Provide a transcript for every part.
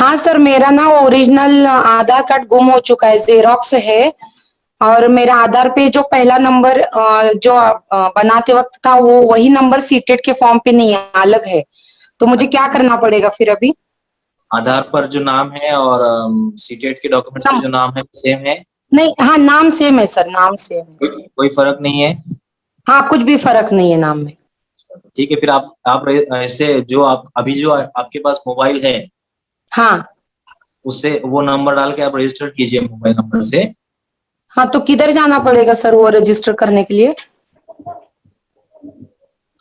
हाँ सर, मेरा ना ओरिजिनल आधार कार्ड गुम हो चुका है, जेरोक्स है। और मेरा आधार पे जो पहला नंबर जो बनाते वक्त था वो वही नंबर सीटेट के फॉर्म पे नहीं है, अलग है। तो मुझे क्या करना पड़ेगा फिर अभी? आधार पर जो नाम है और सीटेट के डॉक्यूमेंट्स पे नम, जो नाम है सेम है? नहीं, हाँ नाम सेम है सर, नाम सेम है। कोई फर्क नहीं है? हाँ, कुछ भी फर्क नहीं है नाम में। ठीक है, फिर आप ऐसे जो आप अभी जो आपके पास मोबाइल है हाँ। उससे वो नंबर डाल के आप रजिस्टर कीजिए मोबाइल नंबर से। हाँ, तो किधर जाना पड़ेगा सर वो रजिस्टर करने के लिए?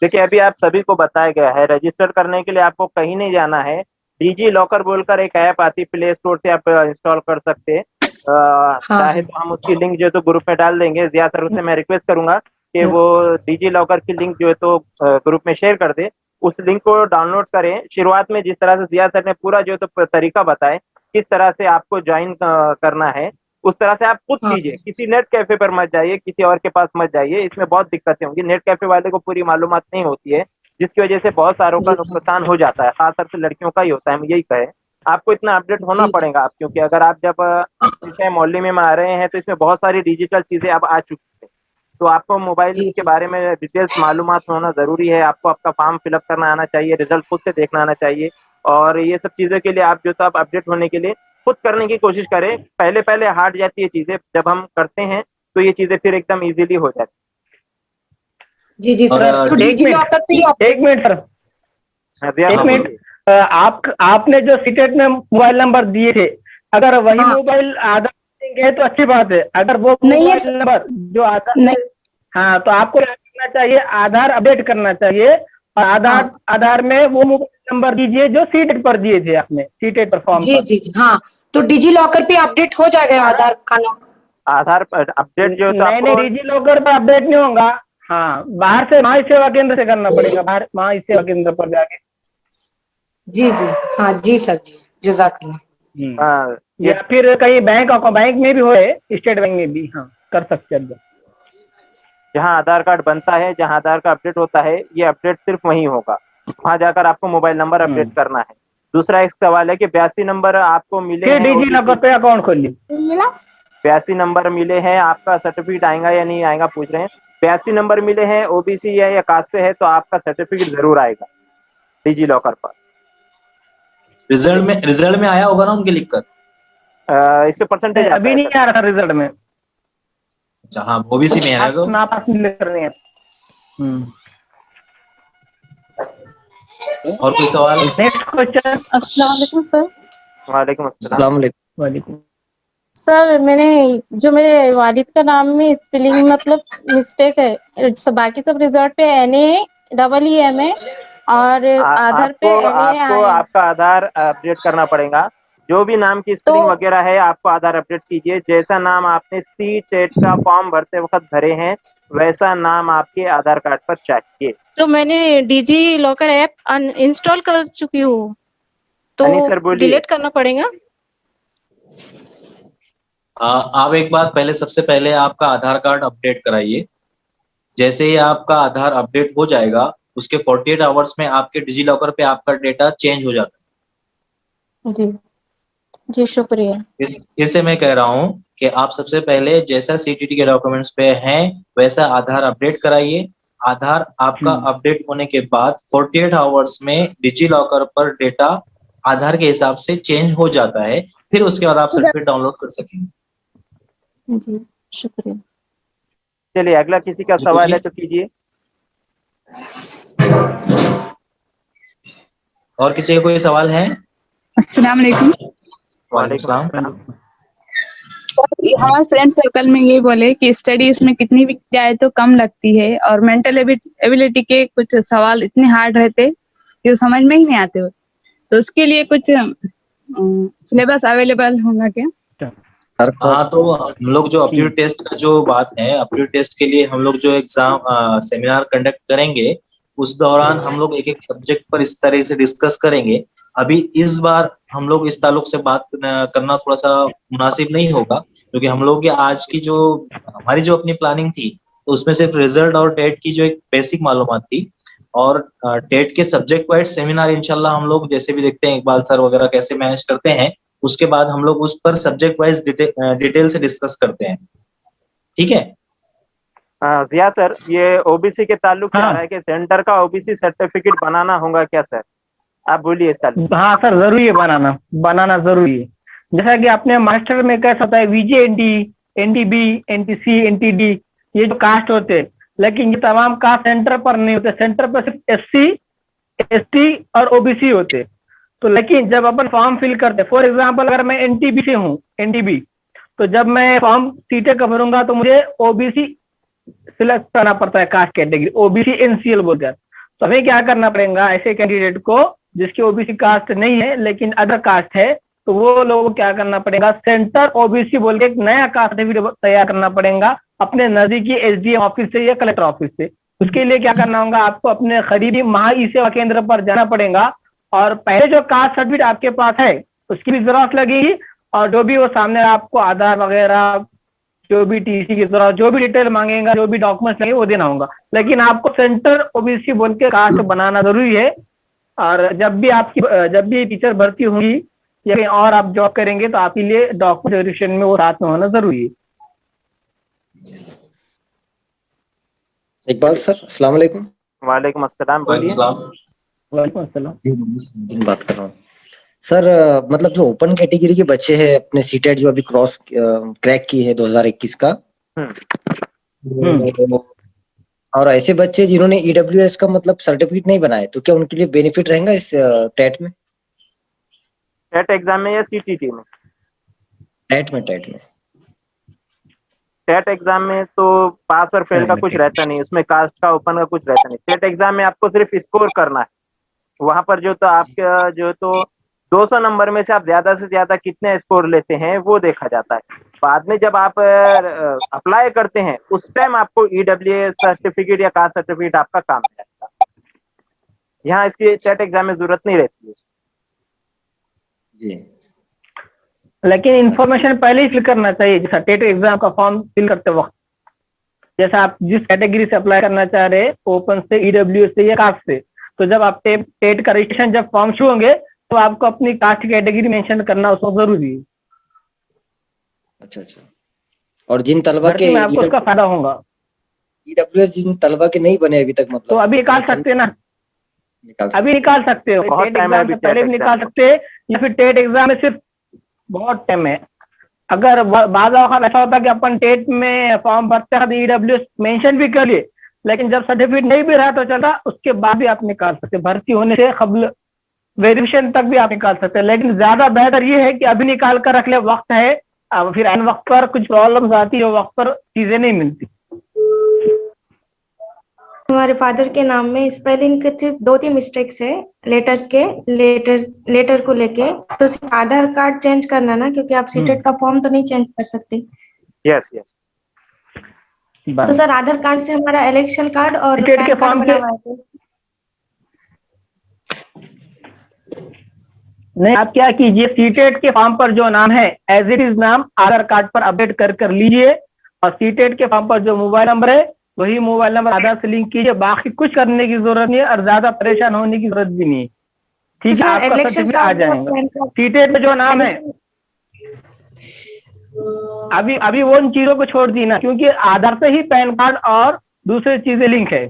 देखिए, अभी आप सभी को बताया गया है, रजिस्टर करने के लिए आपको कहीं नहीं जाना है। डीजी लॉकर बोलकर एक ऐप आती, प्ले स्टोर से आप इंस्टॉल कर सकते हैं। हाँ चाहे हाँ। तो हम उसकी लिंक जो है तो ग्रुप में डाल देंगे। ज्यादातर उससे मैं रिक्वेस्ट करूंगा कि वो डीजी लॉकर की लिंक जो है तो ग्रुप में शेयर कर दे। उस लिंक को डाउनलोड करें। शुरुआत में जिस तरह से जिया सर ने पूरा जो है तो तरीका बताए, किस तरह से आपको ज्वाइन करना है, उस तरह से आप खुद हाँ कीजिए। किसी नेट कैफे पर मत जाइए, किसी और के पास मत जाइए, इसमें बहुत दिक्कतें होंगी। नेट कैफे वाले को पूरी मालूमात नहीं होती है, जिसकी वजह से बहुत सारों का जी नुकसान हो जाता है, खासतौर से लड़कियों का ही होता है। हम यही कहे, आपको इतना अपडेट होना जी जी पड़ेगा। आप क्योंकि अगर आप जब इस मोहल्ले में आ रहे हैं तो इसमें बहुत सारी डिजिटल चीजें अब आ चुकी है। तो आपको मोबाइल जी के जी बारे में डिटेल्स मालूमात होना जरूरी है। आपको आपका फॉर्म फिलअप करना आना चाहिए, रिजल्ट खुद से देखना आना चाहिए। और ये सब चीजों के लिए आप जो तो आप अपडेट होने के लिए खुद करने की कोशिश करें। पहले पहले हार्ड जाती है चीजें, जब हम करते हैं तो ये चीजें फिर एकदम इजीली हो जाती जी जी और सर, तो एक डिजी मिनट, लॉकर पे ही एक मिनट सर, है। दिया एक हाँ, मिनट। बोलिए। आपने जो सीटेट में मोबाइल नंबर दिए थे, अगर वही हाँ, मोबाइल आधार देंगे तो अच्छी बात है। अगर वो नहीं है मोबाइल नंबर जो आधार नहीं। से, हाँ, तो आपको क्या करना चाहिए, आधार अपडेट करना चाहिए। और आधार हाँ आधार में वो मोबाइल नंबर दीजिए जो सीटेट पर दिए थे आपने, सीटेट पर फॉर्म जी पर। जी जी हाँ, तो डिजी लॉकर पे अपडेट हो जाएगा आधार का नाम? आधार पर अपडेट जो है तो नहीं नहीं, आपको डिजी लॉकर पर अपडेट नहीं होगा। हाँ, बाहर से महा सेवा केंद्र से करना पड़ेगा, बाहर महा सेवा केंद्र पर जाके। जी जी हाँ जी सर, जी जजाकल्ला। ये या फिर कहीं बैंक में भी हो, स्टेट बैंक में भी, हाँ, कर सकते हैं। जहाँ आधार कार्ड बनता है, जहाँ आधार का अपडेट होता है, ये अपडेट सिर्फ वहीं होगा। वहां जाकर आपको मोबाइल नंबर अपडेट करना है। दूसरा एक सवाल है कि 82 नंबर आपको मिले फिर हैं, डिजी लॉकर पे अकाउंट खोलिए। 82 नंबर मिले हैं, आपका सर्टिफिकेट आएगा या नहीं आएगा पूछ रहे हैं। 82 नंबर मिले हैं, ओबीसी या कास्ट से है तो आपका सर्टिफिकेट जरूर आएगा डिजी लॉकर पर। रिजल्ट में आया होगा ना उनके लिखकर? इसके परसेंटेज आता अभी है नहीं सर। आ रहा था रिजल्ट में। अच्छा, हाँ ओबीसी में है तो। ना पास नहीं कर रहे हैं। और कोई सवाल? Next question. अस्सलाम वालेकुम सर। वालेकुम अस्सलाम। अस्सलाम वालेकुम। वालेकुम। सर, मेरे वालिद का नाम में स्पेलिंग मतलब मिस्टेक है। बाकी सब रिजल्ट पे NAEEM है और आधार पे आपको आपको NAI। आपका आधार अपडेट करना पड़ेगा। जो भी नाम की तो स्पेलिंग वगैरह है, आपको आधार अपडेट कीजिए। जैसा नाम आपने सी टेट का फॉर्म भरते वक्त भरे हैं, वैसा नाम आपके आधार कार्ड पर चाहिए। तो मैंने डिजी लॉकर ऐप इंस्टॉल कर चुकी हूँ, तो अनी सर बोलिए। डिलीट करना पड़ेगा? आप एक बात पहले, सबसे पहले आपका आधार कार्ड अपडेट कराइए। जैसे ही आपका आधार अपडेट हो जाएगा उसके 48 आवर्स में आपके डिजी लॉकर पे आपका डेटा चेंज हो जाता जी जी, शुक्रिया। है। फिर से मैं कह रहा हूँ कि आप सबसे पहले जैसा सीटीटी के डॉक्यूमेंट्स पे हैं वैसा आधार अपडेट कराइए। आधार आपका अपडेट होने के बाद 48 आवर्स में डिजी लॉकर पर डेटा आधार के हिसाब से चेंज हो जाता है। फिर उसके बाद आप सर्टिफिकेट डाउनलोड कर सकेंगे। जी, शुक्रिया। चलिए, अगला किसी का जी सवाल है पूछिए। तो कीजिए। और किसी का कोई सवाल है? अस्सलाम वालेकुम। वालेकुम सलाम। हमारे फ्रेंड सर्कल में ये बोले कि स्टडी इसमें कितनी भी जाए तो कम लगती है और मेंटल एबिलिटी के कुछ सवाल इतने हार्ड रहते कि वो समझ में ही नहीं आते हो, तो उसके लिए कुछ सिलेबस अवेलेबल होगा क्या? हाँ, तो हम लोग जो एप्टीट्यूड टेस्ट का जो बात है, एप्टीट्यूड टेस्ट के लिए हम लोग जो एग्जाम सेमिनार कंडक्ट करेंगे उस दौरान हम लोग एक एक सब्जेक्ट पर इस तरह से डिस्कस करेंगे। अभी इस बार हम लोग इस ताल्लुक से बात करना थोड़ा सा मुनासिब नहीं होगा, क्योंकि हम लोग की आज की जो हमारी जो अपनी प्लानिंग थी तो उसमें सिर्फ रिजल्ट और डेट की जो एक बेसिक मालूमात थी। और टेट के सब्जेक्ट वाइज सेमिनार इंशाल्लाह हम लोग जैसे भी देखते हैं इकबाल सर वगैरह कैसे मैनेज करते हैं, उसके बाद हम लोग उस पर सब्जेक्ट वाइज डिटेल से डिस्कस करते हैं। ठीक है। जिया सर, ये ओबीसी के ताल्लुक से आ हाँ। रहा है कि सेंटर का ओबीसी सर्टिफिकेट बनाना होगा क्या सर? आप बोलिए इस ताल्लुक। हाँ सर, जरूरी है बनाना जरूरी है। जैसा कि आपने मास्टर में कैसा होता है वीजेएनटी, एनटीबी, एनटीसी, एनटीडी, ये जो कास्ट होते हैं, लेकिन ये तमाम कास्ट सेंटर पर नहीं होते। सेंटर पर सिर्फ एससी, एसटी और ओबीसी होते। तो लेकिन जब अपन फॉर्म फिल करते, फॉर एग्जाम्पल अगर मैं एनटीबी से हूँ, एनटीबी, तो जब मैं फॉर्म सीटें का भरूंगा तो मुझे ओबीसी सिलेक्ट करना पड़ता है, कास्ट कैटेगरी ओबीसी एनसीएल बोलते हैं। तो हमें क्या करना पड़ेगा, ऐसे कैंडिडेट को जिसकी ओबीसी कास्ट नहीं है लेकिन अदर कास्ट है, तो वो लोगों को क्या करना पड़ेगा, सेंटर ओबीसी बोल के एक नया कास्ट सर्टिफिकेट तैयार करना पड़ेगा अपने नजदीकी एसडीएम ऑफिस से या कलेक्टर ऑफिस से। उसके लिए क्या करना होगा, आपको अपने करीबी महा ई सेवा केंद्र पर जाना पड़ेगा और पहले जो कास्ट सर्टिफिकेट आपके पास है उसकी भी जरूरत लगेगी, और जो भी वो सामने आपको आधार वगैरह, जो भी टीसी की तरह जो भी डिटेल मांगेगा, जो भी डॉक्यूमेंट्स लगेंगे वो देना होगा। लेकिन आपको सेंटर ओबीसी बोल के कास्ट बनाना जरूरी है। और जब भी टीचर भर्ती होंगी या कहीं और आप जॉब करेंगे तो आपके लिए डॉक्यूमेंटेशन में वो साथ में होना जरूरी है। इकबाल सर, अस्सलाम वालेकुम। वालेकुम अस्सलाम, बोलिए। वालेकुम अस्सलाम। बात कर रहा हूँ सर, मतलब जो ओपन कैटेगरी के बच्चे हैं अपने सीटेट जो अभी क्रैक की है 2021 का, और ऐसे बच्चे जिन्होंने ईडब्ल्यूएस का मतलब सर्टिफिकेट नहीं बनाए, तो क्या उनके लिए बेनिफिट रहेगा इस टेट में? टेट एग्जाम में या सीटीटी में? टेट में टेट एग्जाम में तो पास और फेल का कुछ रहता नहीं, उसमें कास्ट का ओपन का कुछ रहता नहीं। टेट एग्जाम में आपको सिर्फ स्कोर करना है। वहां पर जो तो आपका जो तो 200 नंबर में से आप ज्यादा से ज्यादा कितने स्कोर लेते हैं वो देखा जाता है। बाद में जब आप अप्लाई करते हैं उस टाइम आपको ईडब्ल्यूएस सर्टिफिकेट या कास्ट सर्टिफिकेट आपका काम आएगा। यहाँ इसकी टेट एग्जाम में जरूरत नहीं रहती है जी। लेकिन इंफॉर्मेशन पहले ही फिल करना चाहिए, जैसा टेट एग्जाम का फॉर्म फिल करते वक्त, जैसा आप जिस कैटेगरी से अप्लाई करना चाह रहे हैं, ओपन से, ईडब्ल्यूएस से या कास्ट से, तो जब आप टेट का रजिस्ट्रेशन जब फॉर्म शो होंगे तो आपको अपनी कास्ट कैटेगरी मेंशन करना उसको जरूरी है। अच्छा। और जिन तलबा के आपको उसका फायदा होगा। ईडब्ल्यूएस जिन तलबा के नहीं बने अभी तक, मतलब तो अभी निकाल सकते हैं ना, अभी निकाल सकते हो। टेट एग्जाम से पहले भी निकाल सकते हैं, या फिर टेट एग्जाम में सिर्फ बहुत टाइम है। अगर बाद ऐसा होता है कि अपन टेट में फॉर्म भरते हैं ईडब्ल्यूएस मेंशन भी कर लिए, लेकिन जब सर्टिफिकेट नहीं भी रहा तो चलता, उसके बाद भी आप निकाल सकते, भर्ती होने से कबल वेरिफिकेशन तक भी आप निकाल सकते हैं। लेकिन ज्यादा बेहतर ये है कि अभी निकाल कर रख ले, वक्त है। अब फिर एन वक्त पर कुछ प्रॉब्लम्स आती है, वक्त पर चीजें नहीं मिलती। हमारे फादर के नाम में स्पेलिंग के थे 2-3 मिस्टेक्स है लेटर्स के, लेटर को लेके, तो सिर्फ आधार कार्ड चेंज करना ना, क्योंकि आप सीटेट का फॉर्म तो नहीं चेंज कर सकते। यस। तो सर आधार कार्ड से हमारा इलेक्शन कार्ड और सीटेट के फॉर्म के नहीं, आप क्या कीजिए, सीटेट के फॉर्म पर जो नाम है एज इट इज नाम आधार कार्ड पर अपडेट कर लीजिए, और सीटेट के फॉर्म पर जो मोबाइल नंबर है वही मोबाइल नंबर आधार से लिंक कीजिए। बाकी कुछ करने की जरूरत नहीं है और ज्यादा परेशान होने की जरूरत भी नहीं है। ठीक है, आपका सर्टिफिकेट आ जाएगा। सीटेट में जो नाम है अभी वो उन चीजों को छोड़ दी ना, क्योंकि आधार से ही पैन कार्ड और दूसरी चीजें लिंक है।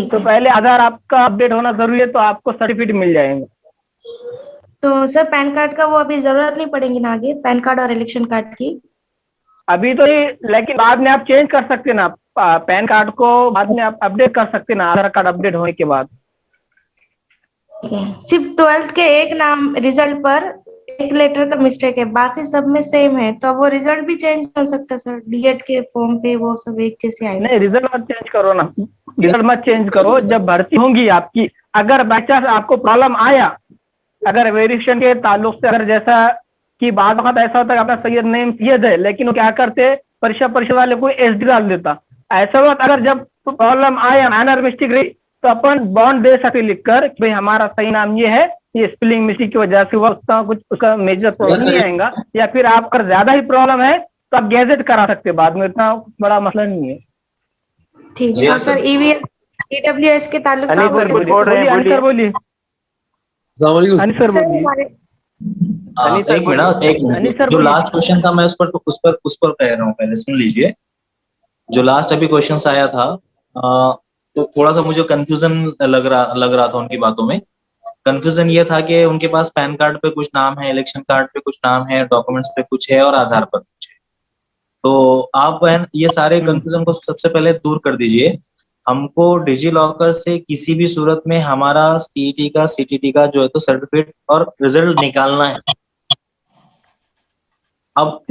तो पहले आधार आपका अपडेट होना जरूरी है, तो आपको सर्टिफिकेट मिल जाएगा। तो सर पैन कार्ड का वो अभी जरूरत नहीं पड़ेगी ना आगे, पैन कार्ड और इलेक्शन कार्ड की? अभी तो ये, लेकिन बाद में आप चेंज कर सकते ना, पैन कार्ड को बाद में आप अपडेट कर सकते ना, आधार कार्ड अपडेट होने के बाद। सिर्फ 12th के एक नाम रिजल्ट पर एक लेटर का मिस्टेक है, बाकी सब में सेम है, तो वो रिजल्ट भी चेंज कर सकता सर? डीएड के फॉर्म पे वो सब एक जैसे आए। नहीं, रिजल्ट मत चेंज करो ना, रिजल्ट मत चेंज करो। जब भर्ती होंगी आपकी, अगर बाई चांस आपको प्रॉब्लम आया, अगर वेरिफिकेशन के ताल्लुक से, अगर जैसा कि बाद वक्त ऐसा होता है अपना सैयद नेम सैयद है, लेकिन वो क्या करते, परीक्षा वाले को एसडी डाल देता। ऐसा वक्त अगर जब प्रॉब्लम आया, माइनर मिस्टेक रही, तो अपन बॉन्ड दे सकते लिखकर कि भाई हमारा सही नाम ये है, ये स्पेलिंग मिस्टेक की वजह से हुआ, कुछ उसका मेजर प्रॉब्लम नहीं आएगा। या फिर आप अगर ज्यादा ही प्रॉब्लम है तो आप गैजेट करा सकते, बाद में इतना बड़ा मसला नहीं है। ठीक है। सर ईडब्ल्यूएस के ताल्लुक से अनिल कुछ सर कुछ बोल रहे हैं, अनिल सर बोलिए, अनिल सर सर बोलिए। हमारे अनिल सर एक मिनट एक अनिल मिनट, सर जो बोलिए। लास्ट क्वेश्चन था मैं उस पर कह रहा हूँ, पहले सुन लीजिए। जो लास्ट अभी क्वेश्चन आया था, तो थोड़ा सा मुझे कंफ्यूजन लग रहा था उनकी बातों में। कंफ्यूजन ये था कि उनके पास पैन कार्ड पे कुछ नाम है, इलेक्शन कार्ड पे कुछ नाम है, डॉक्यूमेंट्स पे कुछ है और आधार पर कुछ है। तो आप ये सारे कंफ्यूजन को सबसे पहले दूर कर दीजिए। हमको डिजी लॉकर से किसी भी सूरत में हमारा टीईटी का सीटीटी का जो है तो सर्टिफिकेट और रिजल्ट निकालना है। अब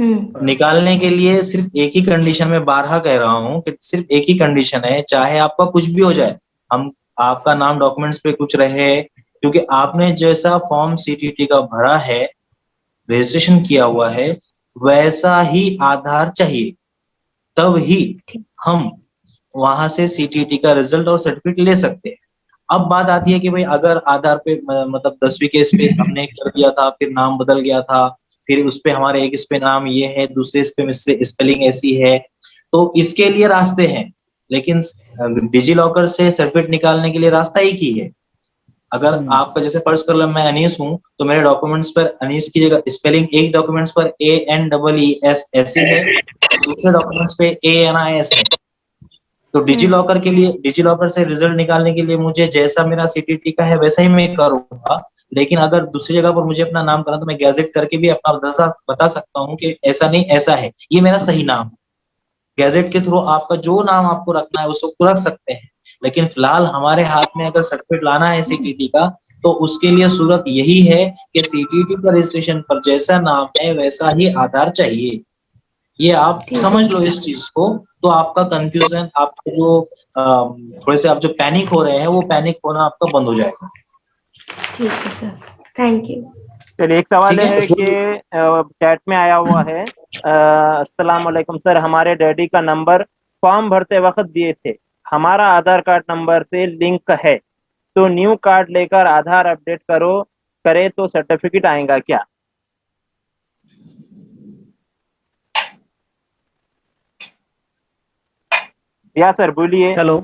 निकालने के लिए सिर्फ एक ही कंडीशन में 12 कह रहा हूं कि सिर्फ एक ही कंडीशन है, चाहे आपका कुछ भी हो जाए, हम आपका नाम डॉक्यूमेंट्स पे कुछ रहे, क्योंकि आपने जैसा फॉर्म सीटीटी का भरा है, रजिस्ट्रेशन किया हुआ है, वैसा ही आधार चाहिए, तब ही हम वहां से सीटीटी का रिजल्ट और सर्टिफिकेट ले सकते हैं। अब बात आती है कि भाई अगर आधार पे मतलब 10वीं केस पे हमने कर दिया था, फिर नाम बदल गया था, फिर उस पे हमारे एक इस पे नाम ये है, दूसरे इस पे स्पेलिंग ऐसी है, तो इसके लिए रास्ते हैं, लेकिन डिजी लॉकर से सर्टिफिकेट निकालने के लिए रास्ता एक ही है। अगर आपका जैसे फर्ज कर लो मैं अनीस हूं, तो मेरे डॉक्यूमेंट्स पर अनीस की जगह स्पेलिंग एक डॉक्यूमेंट्स पर ANEES ऐसी है, दूसरे डॉक्यूमेंट्स पे ANIS है। तो डिजी लॉकर के लिए, डिजी लॉकर से रिजल्ट निकालने के लिए मुझे जैसा मेरा सीटीटी का है वैसा ही मैं करूंगा, लेकिन अगर दूसरी जगह पर मुझे अपना नाम करना तो मैं गैजेट करके भी अपना बता सकता हूँ कि ऐसा नहीं ऐसा है, ये मेरा सही नाम है। गैजेट के थ्रू आपका जो नाम आपको रखना है उसको रख सकते हैं, लेकिन फिलहाल हमारे हाथ में अगर सर्टिफिकेट लाना है सीटीटी का, तो उसके लिए सूरत यही है कि सीटीटी का रजिस्ट्रेशन पर जैसा नाम है वैसा ही आधार चाहिए। ये आप समझ लो इस चीज को, तो आपका कंफ्यूजन, आपको जो थोड़े से आप जो पैनिक हो रहे हैं वो पैनिक होना आपका बंद हो जाएगा। ठीक है सर, थैंक यू। चलिए, एक सवाल ठीक है, है कि चैट में आया हुआ है, अस्सलाम वालेकुम सर, हमारे डैडी का नंबर फॉर्म भरते वक्त दिए थे, हमारा आधार कार्ड नंबर से लिंक है, तो न्यू कार्ड लेकर आधार अपडेट करे तो सर्टिफिकेट आएगा क्या? या सर बोलिए। हेलो,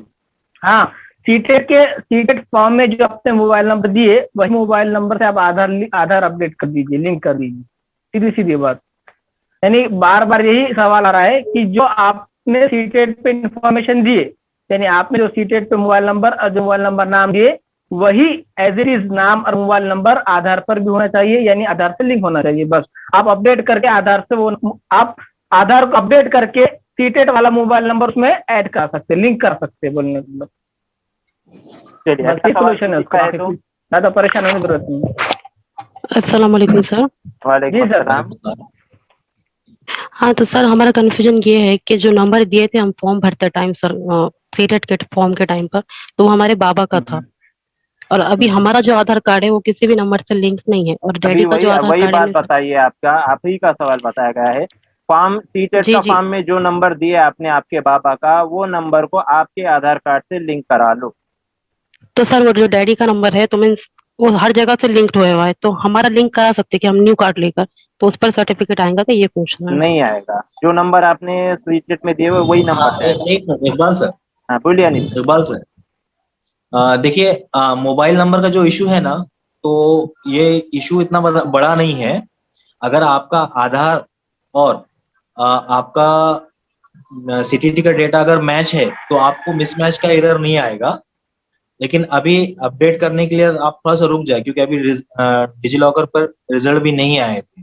हाँ, सीटेट फॉर्म में जो आपने मोबाइल नंबर दिए वही मोबाइल नंबर से आप आधार अपडेट कर दीजिए, लिंक कर दीजिए, सीधी सीधी बात। यानी बार बार यही सवाल आ रहा है कि जो आपने सीटेट पे इंफॉर्मेशन दिए, यानी आपने जो सीटेट पे मोबाइल नंबर और जो मोबाइल नंबर नाम दिए वही एज इट इज नाम और मोबाइल नंबर आधार पर भी होना चाहिए, यानी आधार से लिंक होना चाहिए। बस आप अपडेट करके आधार से वो आप आधार को अपडेट करके सीटेट वाला मोबाइल नंबर उसमें ऐड कर सकते, लिंक कर सकते, बोलने का मतलब। चलिए, बस ये सोल्यूशन है उसका, ज्यादा परेशान होने की जरूरत नहीं। अस्सलाम वालेकुम सर। वालेकुम जी सर। अस्सलाम। हाँ तो सर हमारा कन्फ्यूजन ये है कि जो नंबर दिए थे हम फॉर्म भरते टाइम सर, सीटेट के फॉर्म के टाइम पर, तो वो हमारे बाबा का था, और अभी हमारा जो आधार कार्ड है वो किसी भी नंबर से लिंक नहीं है, और अभी डैडी का जो आधार वही कार्ड बात है बताइए, आपका आप ही का सवाल बताया गया है। फॉर्म सीटेट जी का जी, फॉर्म में जो नंबर दिया आपने आपके पापा का, वो नंबर को आपके आधार कार्ड से लिंक करा लो। तो सर वो जो डैडी का नंबर है तो मीन्स वो हर जगह से लिंक्ड हुआ है, तो हमारा लिंक करा सकते कि हम न्यू कार्ड लेकर, तो उस पर सर्टिफिकेट आएगा तो ये पूछना है। नहीं आएगा, जो नंबर आपने सीटेट में दिए हुए वही नंबर हाँ, जाएगा। एक मिनट इकबाल सर, हाँ बोलिए अनिल सर। इकबाल सर, देखिए मोबाइल नंबर का जो इशू है ना, तो ये इशू इतना बड़ा नहीं है। अगर आपका आधार और आपका सीटीटी का डेटा अगर मैच है तो आपको मिसमैच का एरर नहीं आएगा, लेकिन अभी अपडेट करने के लिए आप थोड़ा सा रुक जाए, क्योंकि अभी डिजी लॉकर पर रिजल्ट भी नहीं आए थे।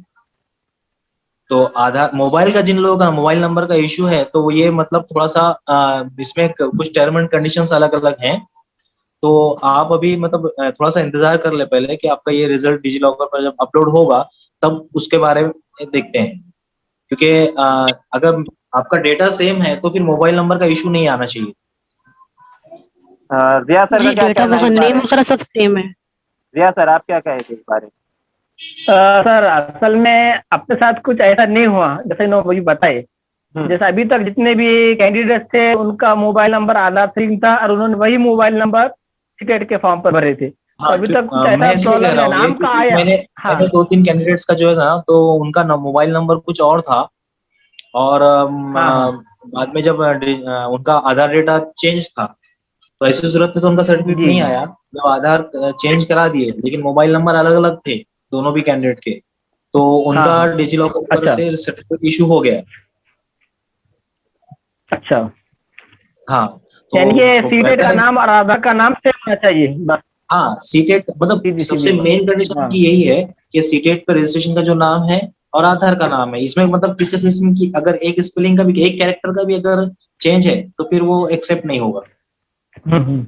तो आधार मोबाइल का, जिन लोगों का मोबाइल नंबर का इशू है, तो ये मतलब थोड़ा सा इसमें कुछ टर्म एंड कंडीशंस अलग अलग हैं, तो आप अभी मतलब थोड़ा सा इंतजार कर ले पहले कि आपका ये रिजल्ट डिजी लॉकर पर जब अपलोड होगा तब उसके बारे में देखते हैं। क्योंकि अगर आपका डेटा सेम है तो फिर मोबाइल नंबर का इशू नहीं आना चाहिए। जिया सर का जी क्या डेटा कहना है इस वगैरह बारे नेम में? वगैरह सब सेम है। जिया सर आप क्या कहे थे इस बारे में? सर असल में अपने साथ कुछ ऐसा नहीं हुआ जैसे इन्होंने वही बताए। जैसे अभी तक जितने भी कैंडिडेट थे उनका मोबाइल नंबर आधार से लिंक था और उन्होंने वही मोबाइल नंबर सीटेट के फॉर्म पर भरे थे। तो अभी तक कुछ मैं ऐसा इसलिए कह प्रॉब्लम रहा है, हूँ ये, नाम का क्योंकि आया। मैंने हाँ मैंने 2-3 कैंडिडेट्स का जो है ना, तो उनका मोबाइल नंबर कुछ और था, और हाँ हाँ बाद में जब उनका आधार डेटा चेंज था, तो ऐसी सूरत में तो उनका सर्टिफिकेट जी नहीं आया, जब आधार चेंज करा दिए लेकिन मोबाइल नंबर अलग अलग थे दोनों भी कैंडिडेट के, तो हाँ उनका हाँ डिजी लॉकर पर अच्छा से सर्टिफिकेट इशू हो गया। अच्छा, हाँ यानी कि तो सीटेट बेटर का है। नाम और आधार का नाम सेम होना चाहिए बस, हाँ सीटेट मतलब सीधी सबसे सीधी मेन कंडीशन हाँ की यही है कि सीटेट पर रजिस्ट्रेशन का जो नाम है और आधार का नाम है, इसमें मतलब किसी किस्म की अगर एक स्पेलिंग का भी एक कैरेक्टर का भी अगर चेंज है तो फिर वो एक्सेप्ट नहीं होगा। हम्म।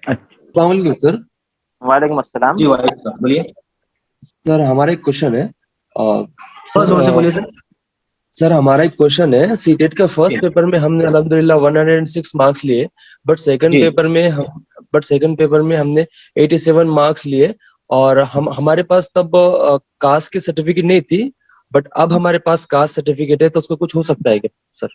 अस्सलाम वालेकुम सर। वालेकुम अस्सलाम। जी वालेकुम सलाम, बोलिए। सर हमारा एक क्वेश्चन है थोड़ा सर जोर से बोलिए सर। सर हमारा एक क्वेश्चन है, सीटेट का फर्स्ट जी पेपर में हमने अल्हम्दुलिल्लाह 106 मार्क्स लिए, बट सेकंड जी पेपर में हमने 87 मार्क्स लिए, और हम हमारे पास तब कास्ट की सर्टिफिकेट नहीं थी, बट अब हमारे पास कास्ट सर्टिफिकेट है, तो उसको कुछ हो सकता है क्या सर?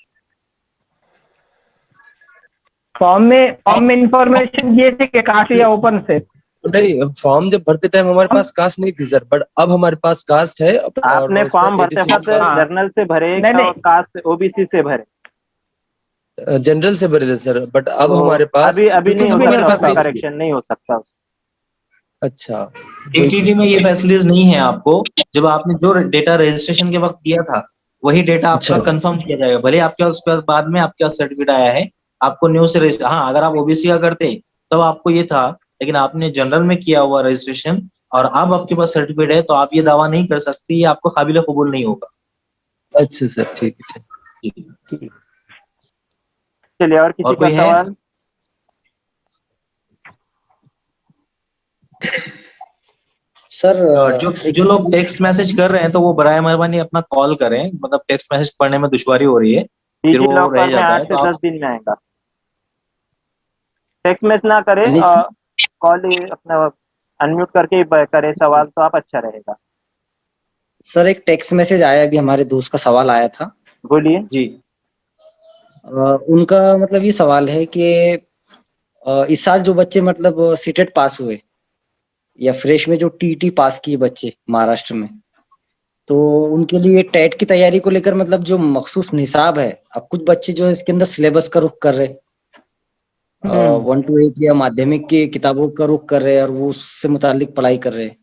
फॉर्म में इंफॉर्मेशन ये थी कि कास्ट या ओपन से? नहीं, फॉर्म जब भरते टाइम हमारे पास कास्ट नहीं थी सर, बट अब हमारे पास कास्ट है, और आपने उसका फॉर्म भरते 87 वक्त मार्क्स जर्नल से भरे नहीं या नहीं कास्ट ओबीसी से भरे? जनरल से भरे थे सर, बट अब तो हमारे पास, अभी अभी क्योंकि नहीं हो तब हमारे सकता, पास उसका नहीं थी। करेक्शन नहीं हो सकता। अच्छा, टीटीडी में ये फैसिलिटीज नहीं है आपको, जब आपने जो डेटा रजिस्ट्रेशन के वक्त दिया था वही डेटा अच्छा आपका कंफर्म किया जाएगा, भले आपके पास उसके बाद में आपके पास सर्टिफिकेट आया है, आपको न्यू से रजिस्टर, हाँ अगर आप ओबीसी का करते तब आपको ये था, लेकिन आपने जनरल में किया हुआ रजिस्ट्रेशन और अब आपके पास सर्टिफिकेट है तो आप ये दावा नहीं कर सकते, ये आपको काबिल कबूल नहीं होगा। अच्छा सर, ठीक है। जी। चलिए, और किसी और का कोई है? सवाल? सर जो एक जो लोग टेक्स्ट मैसेज कर रहे हैं तो वो बराए मेहरबानी अपना कॉल करें, मतलब टेक्स्ट मैसेज पढ़ने में दुश्वारी हो रही है, फिर डिजी वो रह लॉकर में जाता 8 है, से तो 10 आप दिन में आएगा। टेक्स्ट मैसेज ना करे, कॉल ही अपना अनम्यूट करके ही करे सवाल, तो आप अच्छा रहेगा। सर एक टेक्स्ट मैसेज आया, अभी हमारे दोस्त का सवाल आया था। बोलिए। जी। उनका मतलब ये सवाल है कि इस साल जो बच्चे मतलब सीटेट पास हुए या फ्रेश में जो टीटी पास किए बच्चे महाराष्ट्र में, तो उनके लिए टेट की तैयारी को लेकर मतलब जो मखसूस निसाब है, अब कुछ बच्चे जो है इसके अंदर सिलेबस का रुख कर रहे, 1 to 8 या माध्यमिक की किताबों का रुख कर रहे हैं, और वो उससे मुतालिक पढ़ाई कर रहे हैं,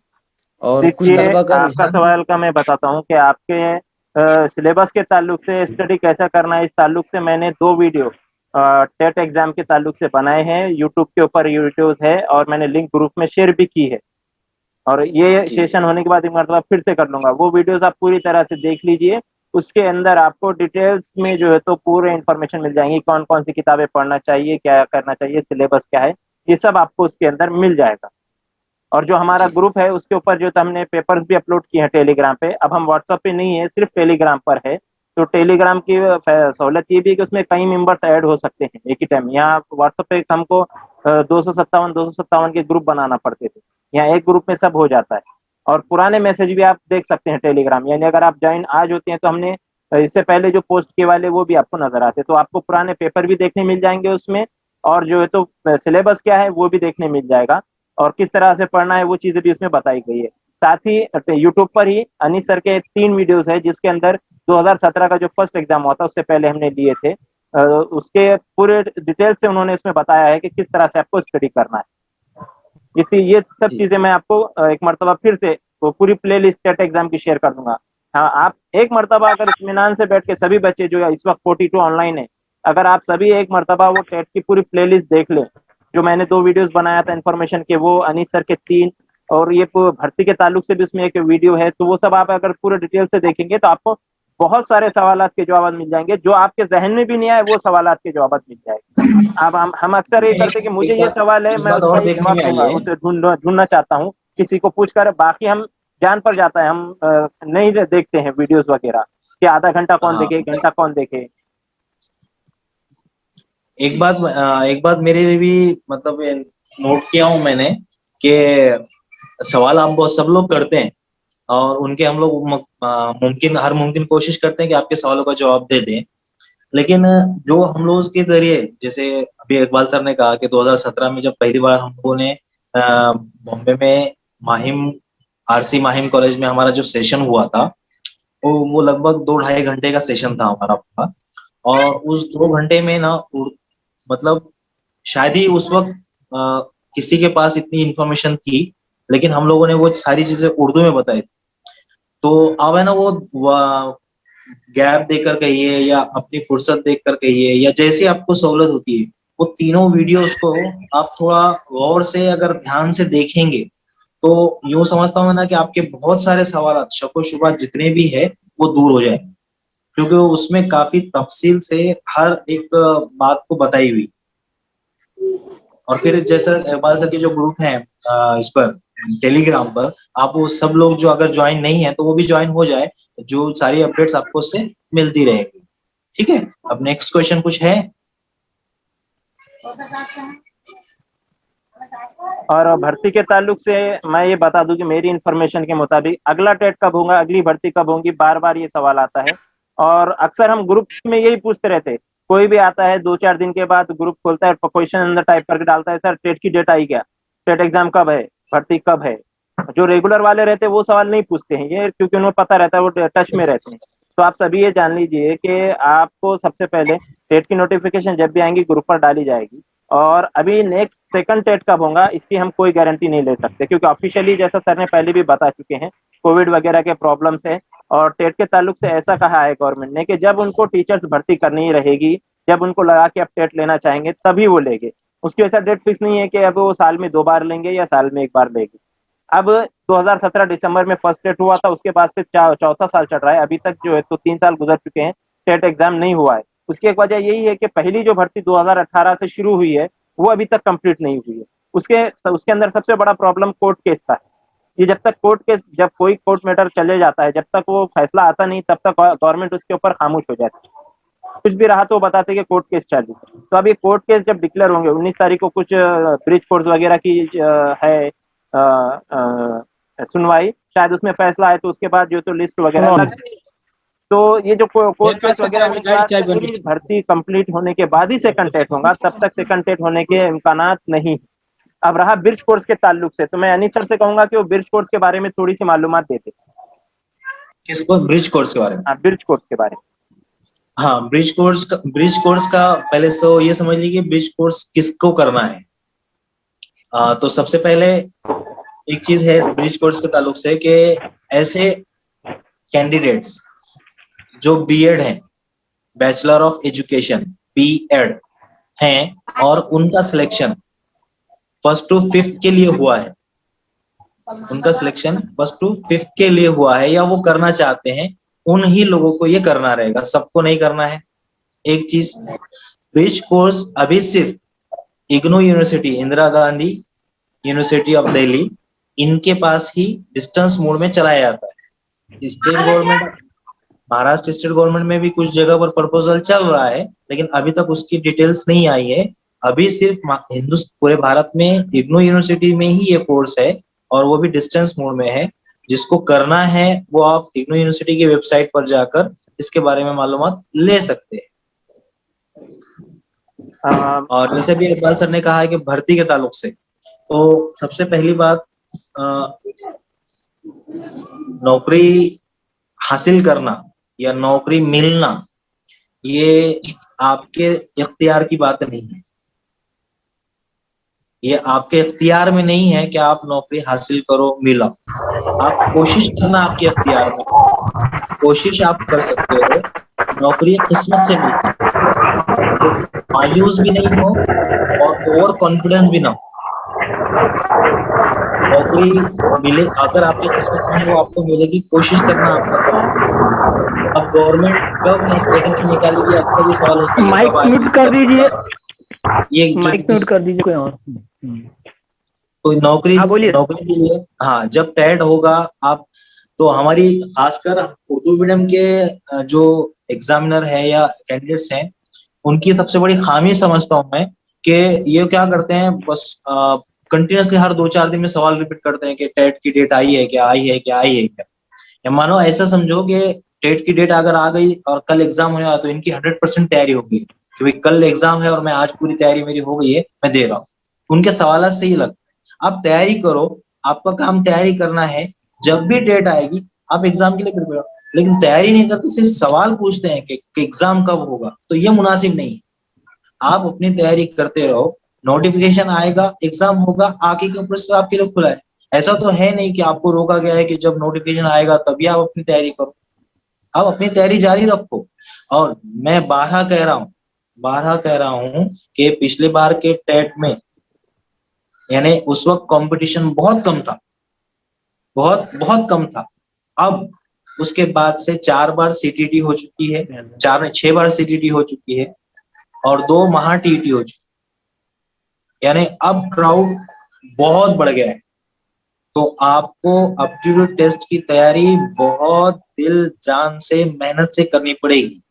और कुछ देखिए, तलबा का आपका रुझान। सवाल का मैं बताता हूँ कि आपके सिलेबस के ताल्लुक से, स्टडी कैसा करना है इस ताल्लुक से मैंने 2 वीडियो टेट एग्जाम के ताल्लुक से बनाए हैं, यूट्यूब के ऊपर वीडियोस है, और मैंने लिंक ग्रुप में शेयर भी की है, और ये जी सेशन होने के बाद एक मरतबा फिर से कर लूंगा। वो वीडियोस आप पूरी तरह से देख लीजिए, उसके अंदर आपको डिटेल्स में जो है तो पूरे इंफॉर्मेशन मिल जाएंगी, कौन कौन सी किताबें पढ़ना चाहिए, क्या करना चाहिए, सिलेबस क्या है, ये सब आपको उसके अंदर मिल जाएगा। और जो हमारा जी ग्रुप है उसके ऊपर जो हमने पेपर्स भी अपलोड किए हैं टेलीग्राम पे, अब हम व्हाट्सएप पे नहीं है, सिर्फ टेलीग्राम पर है। तो टेलीग्राम की सहूलत ये भी है कि उसमें कई मेंबर्स ऐड हो सकते हैं एक ही टाइम। यहाँ व्हाट्सएप पे हमको 257 के ग्रुप बनाना पड़ते थे, यहाँ एक ग्रुप में सब हो जाता है। और पुराने मैसेज भी आप देख सकते हैं टेलीग्राम, यानी अगर आप ज्वाइन आज होते हैं तो हमने इससे पहले जो पोस्ट किए वाले वो भी आपको नजर आते हैं, तो आपको पुराने पेपर भी देखने मिल जाएंगे उसमें, और जो है तो सिलेबस क्या है वो भी देखने मिल जाएगा, और किस तरह से पढ़ना है वो चीजें भी उसमें बताई गई है। साथ ही यूट्यूब पर ही अनीस सर के 3 वीडियोस है, जिसके अंदर 2017 का जो फर्स्ट एग्जाम हुआ था उससे पहले हमने लिए थे, उसके पूरे डिटेल से उन्होंने इसमें बताया है कि किस तरह से आपको स्टडी करना है। इसलिए ये सब जी चीजें मैं आपको एक मरतबा फिर से वो पूरी प्ले लिस्ट टेट एग्जाम की शेयर कर दूंगा। हाँ, आप एक मरतबा अगर इत्मीनान से बैठ के सभी बच्चे जो इस वक्त 42 ऑनलाइन है, अगर आप सभी एक मरतबा वो टेट की पूरी प्ले लिस्ट देख लें, जो मैंने 2 वीडियोस बनाया था इन्फॉर्मेशन के, वो अनीस सर के 3, और ये भर्ती के ताल्लुक से भी उसमें एक वीडियो है, तो वो सब आप अगर पूरे डिटेल से देखेंगे तो आपको बहुत सारे सवालात के जवाब मिल जाएंगे, जो आपके जहन में भी नहीं आए वो सवालात के जवाब मिल जाएंगे। अब हम अक्सर ये करते कि मुझे ये सवाल है, एक मैं बात उसका और ये देखने जवाब में आई दूंगा, है। उसे ढूंढना चाहता हूँ किसी को पूछकर, बाकी हम जान पर जाता है, हम नहीं देखते हैं वीडियोस वगैरह कि आधा घंटा कौन हाँ देखे, घंटा कौन देखे। एक बात मेरे लिए भी मतलब नोट किया हूं मैंने कि सवाल आप बहुत सब लोग करते हैं और उनके हम लोग हर मुमकिन कोशिश करते हैं कि आपके सवालों का जवाब दे दें, लेकिन जो हम लोग के जरिए, जैसे अभी इकबाल सर ने कहा कि 2017 में जब पहली बार हम लोगों ने बॉम्बे में माहिम आरसी माहिम कॉलेज में हमारा जो सेशन हुआ था, वो लगभग 2-2.5 घंटे का सेशन था हमारा पूरा, और उस 2 घंटे में ना मतलब शायद ही उस वक्त किसी के पास इतनी इंफॉर्मेशन थी, लेकिन हम लोगों ने वो सारी चीजें उर्दू में बताई। तो अब है ना वो गैप देकर कहिए या अपनी फुर्सत देखकर कहिए या जैसे आपको सहूलत होती है, वो तीनों वीडियोस को आप थोड़ा गौर से अगर ध्यान से देखेंगे तो यूं समझता हूं ना कि आपके बहुत सारे सवाल शक शुबा जितने भी है वो दूर हो जाए, क्योंकि उसमें काफी तफसील से हर एक बात को बताई हुई। और फिर जैसा इकबाल सर के जो ग्रुप है इस पर टेलीग्राम पर, आप वो सब लोग जो अगर ज्वाइन नहीं है तो वो भी ज्वाइन हो जाए, जो सारी अपडेट्स आपको उससे मिलती रहेगी। ठीक है, अब नेक्स्ट क्वेश्चन कुछ है? और भर्ती के ताल्लुक से मैं ये बता दूं कि मेरी इन्फॉर्मेशन के मुताबिक अगला टेट कब होगा, अगली भर्ती कब होगी, बार बार ये सवाल आता है। और अक्सर हम ग्रुप में यही पूछते रहते, कोई भी आता है 2-4 दिन के बाद ग्रुप खोलता है, क्वेश्चन अंदर टाइप करके डालता है, सर टेट की डेट आई क्या, टेट एग्जाम कब है, भर्ती कब है। जो रेगुलर वाले रहते हैं वो सवाल नहीं पूछते हैं ये, क्योंकि उन्हें पता रहता है, वो टच में रहते हैं। तो आप सभी ये जान लीजिए कि आपको सबसे पहले टेट की नोटिफिकेशन जब भी आएंगी ग्रुप पर डाली जाएगी। और अभी नेक्स्ट सेकंड टेट कब होगा इसकी हम कोई गारंटी नहीं ले सकते, क्योंकि ऑफिशियली जैसा सर ने पहले भी बता चुके हैं, कोविड वगैरह के प्रॉब्लम्स है। और टेट के ताल्लुक से ऐसा कहा है गवर्नमेंट ने कि जब उनको टीचर्स भर्ती करनी रहेगी, जब उनको लगा कि अब टेट लेना चाहेंगे तभी वो लेंगे। उसकी ऐसा डेट फिक्स नहीं है कि अब वो साल में 2 बार लेंगे या साल में 1 बार लेंगे। अब 2017 दिसंबर में फर्स्ट टेट हुआ था, उसके बाद से चौथा साल चल रहा है, अभी तक जो है तो 3 साल गुजर चुके हैं, टेट एग्जाम नहीं हुआ है। उसकी एक वजह यही है कि पहली जो भर्ती 2018 से शुरू हुई है वो अभी तक कंप्लीट नहीं हुई है। उसके अंदर सबसे बड़ा प्रॉब्लम कोर्ट केस का है। ये जब तक कोर्ट केस, जब कोई कोर्ट मैटर चले जाता है, जब तक वो फैसला आता नहीं तब तक गवर्नमेंट उसके ऊपर खामोश हो जाती है। कुछ भी रहा तो वो बताते कि कोर्ट केस चालू है। तो अभी कोर्ट केस जब डिक्लेयर होंगे 19 तारीख को, कुछ ब्रिज फोर्स वगैरह की है सुनवाई, शायद उसमें फैसला आए तो उसके बाद जो तो लिस्ट वगैरह लग, तो ये जो कोर्ट केस वगैरह के बाद पूरी भर्ती कंप्लीट होने के बाद ही सेकंड टेट होगा, तब तक सेकंड टेट होने के इम्कानात नहीं। अब रहा ब्रिज कोर्स के ताल्लुक से, तो मैं अनिस सर से कहूंगा कि वो ब्रिज कोर्स के बारे में थोड़ी सी मालूमात देते। किसको? ब्रिज कोर्स के बारे में? हाँ, ब्रिज कोर्स के बारे में। हाँ, ब्रिज कोर्स का पहले तो ये समझ लीजिए ब्रिज कोर्स किसको करना है। तो सबसे पहले एक चीज है ब्रिज कोर्स के ताल्लुक से कि ऐसे कैंडिडेट्स जो बीएड हैं, बैचलर ऑफ एजुकेशन बीएड हैं, और उनका सिलेक्शन 1st to 5th के लिए हुआ है, उनका सिलेक्शन 1st to 5th के लिए हुआ है या वो करना चाहते हैं, उन ही लोगों को ये करना रहेगा, सबको नहीं करना है। एक चीज, ब्रिज कोर्स अभी सिर्फ IGNOU university, Indira Gandhi university of Delhi, इनके पास ही डिस्टेंस मोड में चलाया जाता है। State government, Maharashtra state government में भी कुछ जगह पर प्रपोजल चल रहा है, लेकिन अभी तक उसकी डिटेल्स नहीं आई है। अभी सिर्फ पूरे भारत में इग्नू यूनिवर्सिटी में ही ये कोर्स है, और वो भी डिस्टेंस मोड में है। जिसको करना है वो आप इग्नू यूनिवर्सिटी की वेबसाइट पर जाकर इसके बारे में मालूमात ले सकते हैं। और जैसे भी इकबाल सर ने कहा है कि भर्ती के ताल्लुक से, तो सबसे पहली बात, नौकरी हासिल करना या नौकरी मिलना ये आपके इख्तियार की बात नहीं है। ये आपके इख्तियार में नहीं है कि आप नौकरी हासिल करो, मिला। आप कोशिश करना आपके इख्तियार में, कोशिश आप कर सकते हो, नौकरी किस्मत से मिलती है। मायूस भी नहीं हो और ओवर कॉन्फिडेंस भी ना हो। नौकरी मिले, अगर आपकी किस्मत में वो आपको मिलेगी, कोशिश करना आपका काम। अब गवर्नमेंट कब वैकेंसी निकालेगी, अक्सर ये सवाल होता है। माइक म्यूट कर दीजिए, ये माइक म्यूट कर दीजिए कोई और। तो नौकरी बोलिए। के लिए, हाँ, जब टेट होगा आप, तो हमारी खासकर उर्दू मीडियम के जो एग्जामिनर है या कैंडिडेट्स हैं, उनकी सबसे बड़ी खामी समझता हूँ मैं कि ये क्या करते हैं, बस कंटिन्यूसली हर 2-4 दिन में सवाल रिपीट करते हैं कि टेट की डेट आई है क्या, आई है क्या, आई है क्या। या मानो ऐसा समझो कि टेट की डेट अगर आ गई और कल एग्जाम हो जाए तो इनकी 100% तैयारी होगी, क्योंकि कल एग्जाम है और मैं आज पूरी तैयारी मेरी हो गई है, मैं दे रहा हूँ। उनके सवाल से ही लगता है। आप तैयारी करो, आपका काम तैयारी करना है, जब भी डेट आएगी आप एग्जाम के लिए प्रिपेयर हो। लेकिन तैयारी नहीं करते, सिर्फ सवाल पूछते हैं कि एग्जाम कब होगा, तो ये मुनासिब नहीं है। आप अपनी तैयारी करते रहो, नोटिफिकेशन आएगा, एग्जाम होगा, आगे के ऊपर से आपके लिए खुला है। ऐसा तो है नहीं कि आपको रोका गया है कि जब नोटिफिकेशन आएगा तभी आप अपनी तैयारी करो। आप अपनी तैयारी जारी रखो। और मैं 12 कह रहा हूं कि पिछले बार के टेट में यानी उस वक्त कंपटीशन बहुत कम था, बहुत बहुत कम था। अब उसके बाद से 4 बार सीटीटी हो चुकी है, 6 बार सीटीटी हो चुकी है और 2 महा टीटी हो चुकी है। यानी अब क्राउड बहुत बढ़ गया है। तो आपको एप्टीट्यूड टेस्ट की तैयारी बहुत दिल जान से मेहनत से करनी पड़ेगी।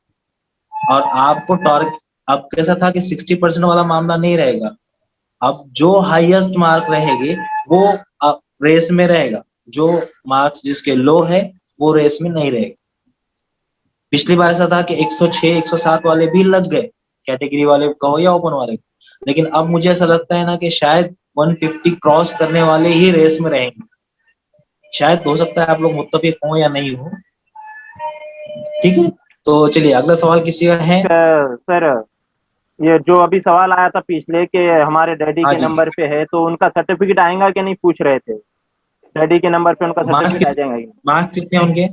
और आपको टारगेट अब कैसा था कि 60% वाला मामला नहीं रहेगा। अब जो हाईएस्ट मार्क रहेंगे वो रेस में रहेगा, जो मार्क्स जिसके लो है वो रेस में नहीं रहेगा। पिछली बार ऐसा था कि 106 107 वाले भी लग गए, कैटेगरी वाले कहो या ओपन वाले, लेकिन अब मुझे ऐसा लगता है ना कि शायद 150 क्रॉस करने वाले ही रेस में रहेंगे। शायद हो सकता है आप लोग मुत्तफिक हो या नहीं हो। ठीक है, तो चलिए अगला सवाल किसी का है? सर ये जो अभी सवाल आया था पिछले के हमारे डैडी हाँ के जी। नंबर पे है, तो उनका सर्टिफिकेट आएगा कि नहीं पूछ रहे थे। डैडी के नंबर पे उनका मार्क्स सर्टिफिकेट आ जाएगा कि नहीं? मार्क्स कितने उनके?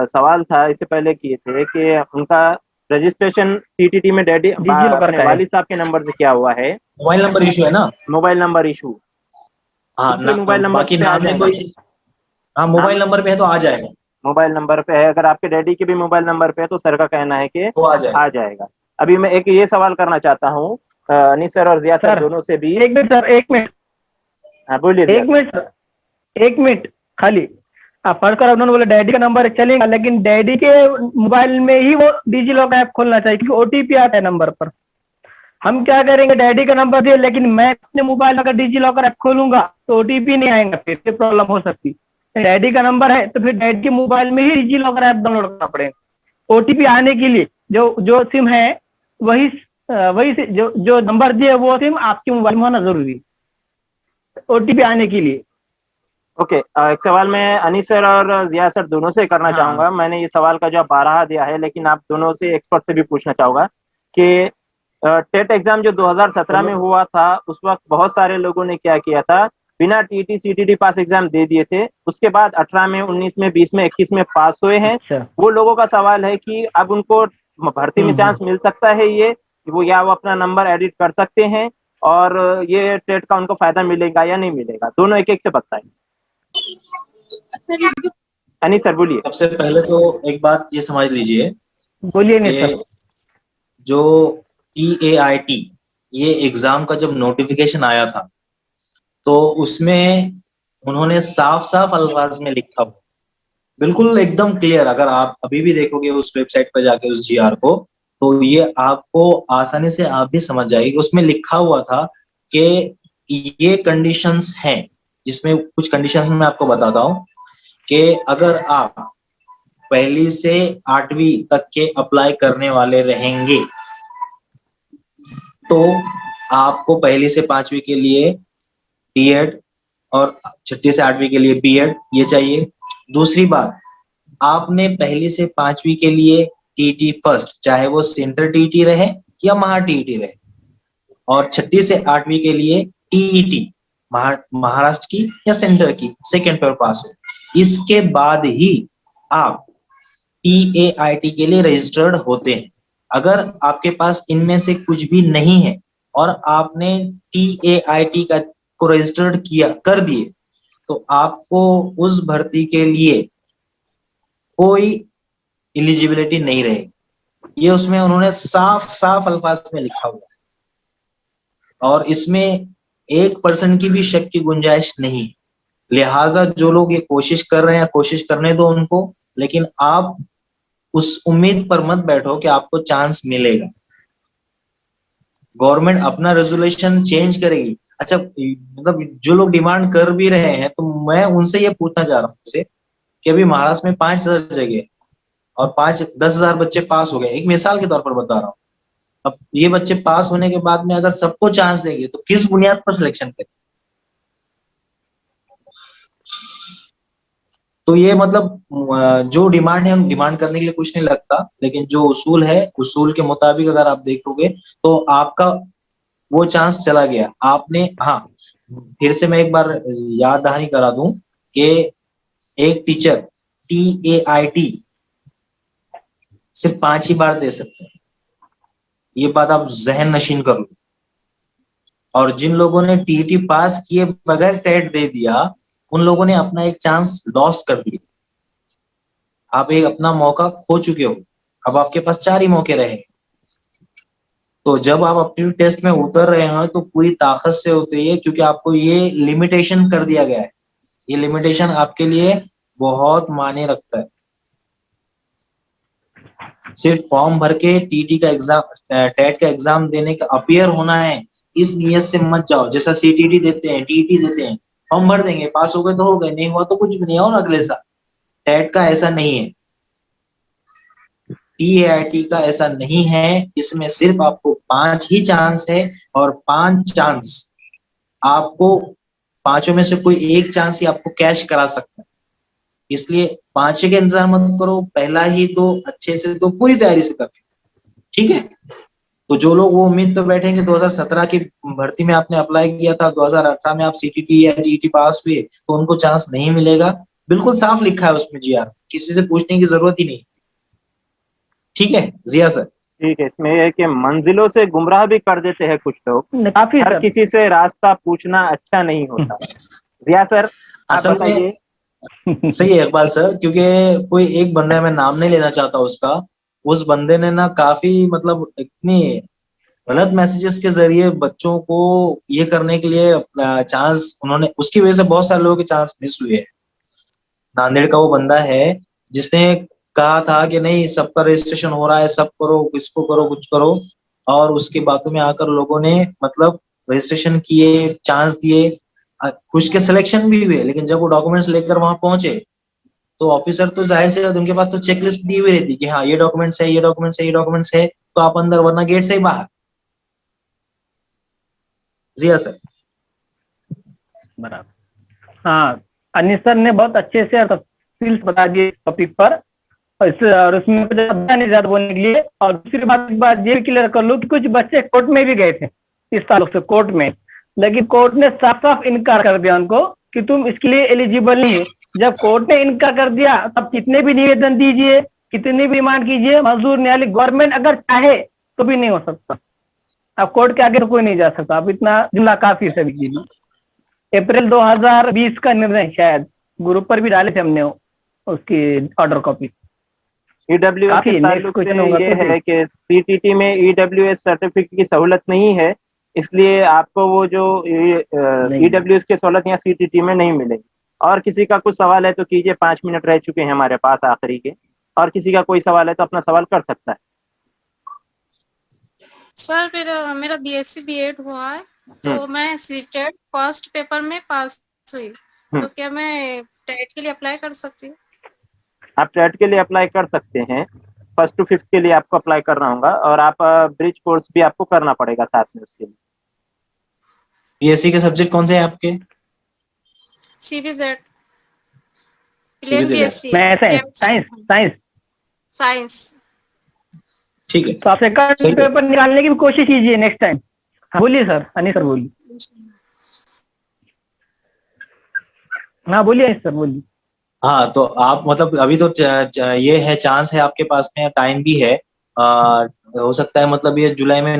सवाल था इससे पहले किए थे कि उनका रजिस्ट्रेशन सीटीटी में डैडी लॉकर का है। वालिद साहब के नंबर से क्या हुआ है, मोबाइल नंबर इशू है ना? Mobile number issue. हाँ दूसरे मोबाइल नंबर बाकी पे आ नाम में जाएगा। कोई, हाँ मोबाइल नंबर पे है तो आ जाएगा, मोबाइल नंबर पे है, अगर आपके डैडी के भी मोबाइल नंबर पे है तो सर का कहना है कि तो आ जाएगा। आ जाएगा। अभी मैं एक ये सवाल करना चाहता हूँ अनीस सर और जिया सर दोनों से भी। एक मिनट सर, एक मिनट। हाँ बोलिए। एक मिनट खाली। फर्स्ट कर उन्होंने बोला डैडी का नंबर चलेगा, लेकिन डैडी के मोबाइल में ही वो डिजी लॉकर ऐप खोलना चाहिए, क्योंकि ओटीपी आता है नंबर पर। हम क्या करेंगे, डैडी का नंबर दिए लेकिन मैं अपने मोबाइल अगर डिजी लॉकर ऐप खोलूंगा तो ओटीपी नहीं आएगा, फिर प्रॉब्लम हो सकती। डैडी का नंबर है तो फिर डैडी के मोबाइल में ही डिजी लॉकर ऐप डाउनलोड करना पड़ेगा। ओटीपी आने के लिए जो सिम है वही जो नंबर दिए वो सिम आपके मोबाइल में होना जरूरी है ओटीपी आने के लिए। ओके, एक सवाल मैं अनीस सर और जिया सर दोनों से करना चाहूंगा। मैंने ये सवाल का जवाब 12 दिया है, लेकिन आप दोनों से एक्सपर्ट से भी पूछना चाहूंगा कि टेट एग्जाम जो 2017 में हुआ था उस वक्त बहुत सारे लोगों ने क्या किया था, बिना टीटी सीटीटी पास एग्जाम दे दिए थे। उसके बाद 18 में 19 में 20 में 21 में पास हुए हैं। वो लोगों का सवाल है कि अब उनको भर्ती में चांस मिल सकता है, ये वो या वो अपना नंबर एडिट कर सकते हैं, और ये टेट का उनको फायदा मिलेगा या नहीं मिलेगा। दोनों एक एक से बताएं। अनीस सर बोलिए। सबसे पहले तो एक बात ये समझ लीजिए, बोलिए नहीं सर। जो TAIT ये एग्जाम का जब नोटिफिकेशन आया था तो उसमें उन्होंने साफ साफ अल्फाज में लिखा, बिल्कुल एकदम क्लियर, अगर आप अभी भी देखोगे उस वेबसाइट पर जाके उस GR को, तो ये आपको आसानी से आप भी समझ जाएगी। उसमें लिखा हुआ था कि ये कंडीशंस हैं, जिसमें कुछ कंडीशंस मैं आपको बताता हूँ कि अगर आप पहली से 8वीं तक के अप्लाई करने वाले रहेंगे तो आपको पहली से 5वीं के लिए B.Ed और 6ठी से 8वीं के लिए B.Ed ये चाहिए। दूसरी बात, आपने पहली से 5वीं के लिए TT फर्स्ट, चाहे वो सेंटर TT रहे या महा TT रहे, और 6ठी से 8वीं के लिए TET महाराष्ट्र की या सेंटर की सेकेंड पेपर पास हो। इसके बाद ही आप TAIT के लिए रजिस्टर्ड होते हैं। अगर आपके पास इनमें से कुछ भी नहीं है और आपने TAIT का को रजिस्टर्ड कर दिए तो आपको उस भर्ती के लिए कोई एलिजिबिलिटी नहीं रहेगी। ये उसमें उन्होंने साफ साफ अल्फाज में लिखा हुआ है और इसमें 1% की भी शक की गुंजाइश नहीं। लिहाजा जो लोग ये कोशिश कर रहे हैं, कोशिश करने दो उनको, लेकिन आप उस उम्मीद पर मत बैठो कि आपको चांस मिलेगा। गवर्नमेंट अपना रेजोल्यूशन चेंज करेगी। अच्छा, मतलब जो लोग डिमांड कर भी रहे हैं तो मैं उनसे ये पूछना चाह रहा हूँ कि अभी महाराष्ट्र में 5,000 जगह और 10,000 बच्चे पास हो गए, एक मिसाल के तौर पर बता रहा हूँ। अब ये बच्चे पास होने के बाद में अगर सबको चांस देंगे तो किस बुनियाद पर सिलेक्शन करें? तो ये मतलब जो डिमांड है, हम डिमांड करने के लिए कुछ नहीं लगता, लेकिन जो उसूल है, उसूल के मुताबिक अगर आप देखोगे तो आपका वो चांस चला गया। आपने, हाँ, फिर से मैं एक बार याद दहानी करा दूं कि एक टीचर TAIT सिर्फ 5 ही बार दे सकते हैं। ये बात आप जहन नशीन कर लो। और जिन लोगों ने TET पास किए बगैर टेट दे दिया, उन लोगों ने अपना एक चांस लॉस कर दिया। आप एक अपना मौका खो चुके हो। अब आपके पास 4 ही मौके रहे। तो जब आप एप्टीट्यूड टेस्ट में उतर रहे हो तो पूरी ताकत से उतरिए, क्योंकि आपको ये लिमिटेशन कर दिया गया है। ये लिमिटेशन आपके लिए बहुत मायने रखता है। सिर्फ फॉर्म भर के टीटी का एग्जाम, टेट का एग्जाम देने का अपियर होना है, इस नियत से मत जाओ। जैसा CTT देते हैं, TET देते हैं, फॉर्म भर देंगे, पास हो गए तो हो गए, नहीं हुआ तो कुछ भी नहीं, हो ना अगले साल। टेट का ऐसा नहीं है, TAIT का ऐसा नहीं है। इसमें सिर्फ आपको 5 ही चांस है, और 5 चांस आपको, 5 में से कोई एक चांस ही आपको कैश करा सकता है। इसलिए 5 के इंतजार मत करो, पहला ही 2 अच्छे से दो, पूरी तैयारी से करके, ठीक है। तो जो लोग वो उम्मीद पे बैठेंगे 2017 की भर्ती में आपने अप्लाई किया था, 2018 में आप CTT या TET पास हुए, तो उनको चांस नहीं मिलेगा। बिल्कुल साफ लिखा है उसमें GR, किसी से पूछने की जरूरत ही नहीं, ठीक है जिया सर। ठीक है, इसमें यह है कि मंजिलों से गुमराह भी कर देते हैं कुछ लोग। काफी हर सर। किसी से रास्ता पूछना अच्छा नहीं होता। जिया सर, आप असल में बताइए। सही है इकबाल सर, क्योंकि कोई एक बंदा है, मैं नाम नहीं लेना चाहता उसका, उस बंदे ने ना काफी मतलब इतनी गलत मैसेजेस के जरिए बच्चों को ये करने के लिए चांस, उन्होंने, उसकी वजह से बहुत सारे लोगों के चांस मिस हुए हैं। नांदेड़ का वो बंदा है जिसने कहा था कि नहीं सबका रजिस्ट्रेशन हो रहा है, सब करो, इसको करो, कुछ करो, और उसकी बातों में आकर लोगों ने मतलब रजिस्ट्रेशन किए, चांस दिए, कुछ के सिलेक्शन भी हुए। लेकिन जब वो डॉक्यूमेंट्स लेकर वहां पहुंचे तो ऑफिसर तो जाहिर से उनके पास तो चेकलिस्ट दी हुई रहती कि हाँ ये डॉक्यूमेंट्स है, ये डॉक्यूमेंट्स है, ये डॉक्यूमेंट्स है, तो आप अंदर, वरना गेट से ही बाहर। जी सर। बराबर। हाँ, अनिस सर ने बहुत अच्छे से तफसील बता दिए टॉपिक पर, और उसमें नहीं ज्यादा बोलने के लिए। और दूसरी बात ये क्लियर कर लूँ कि कुछ बच्चे कोर्ट में भी गए थे इस ताल्लुक से, कोर्ट में, लेकिन कोर्ट ने साफ साफ इनकार कर दिया उनको कि तुम इसके लिए एलिजिबल नहीं है। जब कोर्ट ने इनकार कर दिया, तब कितने भी निवेदन दीजिए, कितनी भी डिमांड कीजिए, मंजूर नहीं, यानी गवर्नमेंट अगर चाहे तो भी नहीं हो सकता। अब कोर्ट के आगे तो कोई नहीं जा सकता। अब इतना जुमला काफी है सभी चीजें। अप्रैल 2020 का निर्णय शायद ग्रुप पर भी डाले थे हमने उसकी ऑर्डर कॉपी। EWS के ताल्लुक से ये है कि CTT में EWS सर्टिफिकेट की सहूलत नहीं है, इसलिए आपको वो जो EWS की सहूलत यहाँ CTT में नहीं मिलेगी। और किसी का कुछ सवाल है तो कीजिए, 5 मिनट रह चुके हैं हमारे पास आखिरी के। और किसी का कोई सवाल है तो अपना सवाल कर सकता है। सर मेरा BSc B.Ed हुआ है, तो मैं सीटेट फर्स्ट पेपर में पास हुई, तो क्या मैं टेट के लिए अप्लाई कर सकती हूँ? आप टेट के लिए अप्लाई कर सकते हैं। 1st to 5th के लिए आपको अप्लाई करना होगा, और आप ब्रिज कोर्स भी आपको करना पड़ेगा साथ में उसके लिए। BSc के सब्जेक्ट कौन से हैं आपके? CBZ, CBZ। मैं साइंस। ठीक है, तो आप सेकंड पेपर निकालने की भी कोशिश कीजिए नेक्स्ट टाइम। हाँ बोलिए सर, अनिस सर बोलिए। हाँ बोलिए अनिस सर बोलिए। हाँ, तो आप मतलब अभी तो ये है, चांस है आपके पास में, टाइम भी है। हो सकता है मतलब ये जुलाई में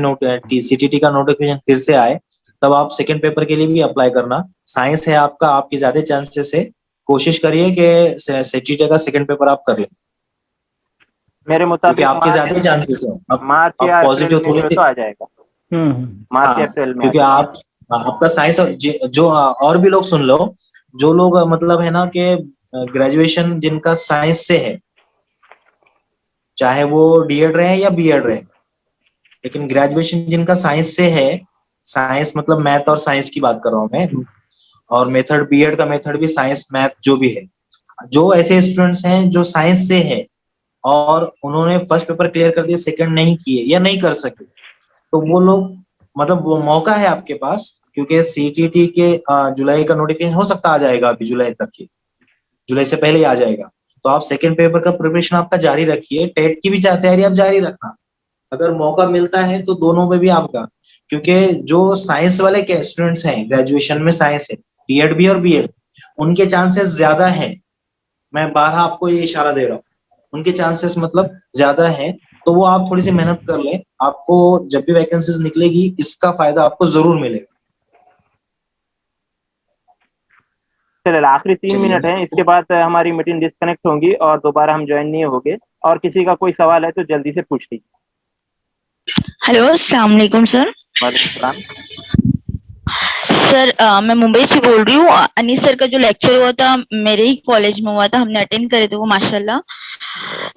CTT का नोटिफिकेशन फिर से आए, तब आप सेकंड पेपर के लिए भी अप्लाई करना। साइंस है आपका, आपके ज्यादा चांसेस है, कोशिश करिए कि CTT का सेकंड पेपर आप कर लें। मेरे मुताबिक आपके ज्यादा चांसेस है, मार्च या पॉजिटिव अप्रैल में तो आ जाएगा। मार्च या अप्रैल में, क्योंकि आप आपका साइंस, जो और भी लोग सुन लो, जो लोग मतलब है ना कि ग्रेजुएशन जिनका साइंस से है, चाहे वो D.Ed रहे या B.Ed रहे, लेकिन ग्रेजुएशन जिनका साइंस से है, साइंस मतलब मैथ और साइंस की बात कर रहा हूँ मैं, और मेथड B.Ed का मेथड भी साइंस मैथ जो भी है, जो ऐसे स्टूडेंट्स हैं जो साइंस से है और उन्होंने फर्स्ट पेपर क्लियर कर दिया, सेकंड नहीं किए या नहीं कर सके, तो वो लोग मतलब वो मौका है आपके पास, क्योंकि CTT के जुलाई का नोटिफिकेशन हो सकता आ जाएगा, अभी जुलाई तक की, जुलाई से पहले ही आ जाएगा। तो आप सेकंड पेपर का प्रिपरेशन आपका जारी रखिए, टेट की भी तैयारी आप जारी रखना। अगर मौका मिलता है तो दोनों में भी आपका, क्योंकि जो साइंस वाले के स्टूडेंट्स हैं, ग्रेजुएशन में साइंस है, बीएड भी और बीएड, उनके चांसेस ज्यादा है। मैं बारह आपको ये इशारा दे रहा हूँ, उनके चांसेस मतलब ज्यादा है। तो वो आप थोड़ी सी मेहनत कर लें, आपको जब भी वैकेंसीज निकलेगी इसका फायदा आपको जरूर मिलेगा। चलिए आखिरी 3 मिनट है, इसके बाद हमारी मीटिंग डिस्कनेक्ट होंगी और दोबारा हम ज्वाइन नहीं होंगे। और किसी का कोई सवाल है तो जल्दी से पूछ लीजिए। हेलो, अस्सलाम वालेकुम सर। वालेकुम सलाम। सर मैं मुंबई से बोल रही हूँ। अनीस सर का जो लेक्चर हुआ था मेरे ही कॉलेज में हुआ था, हमने अटेंड करे थे वो माशाल्लाह।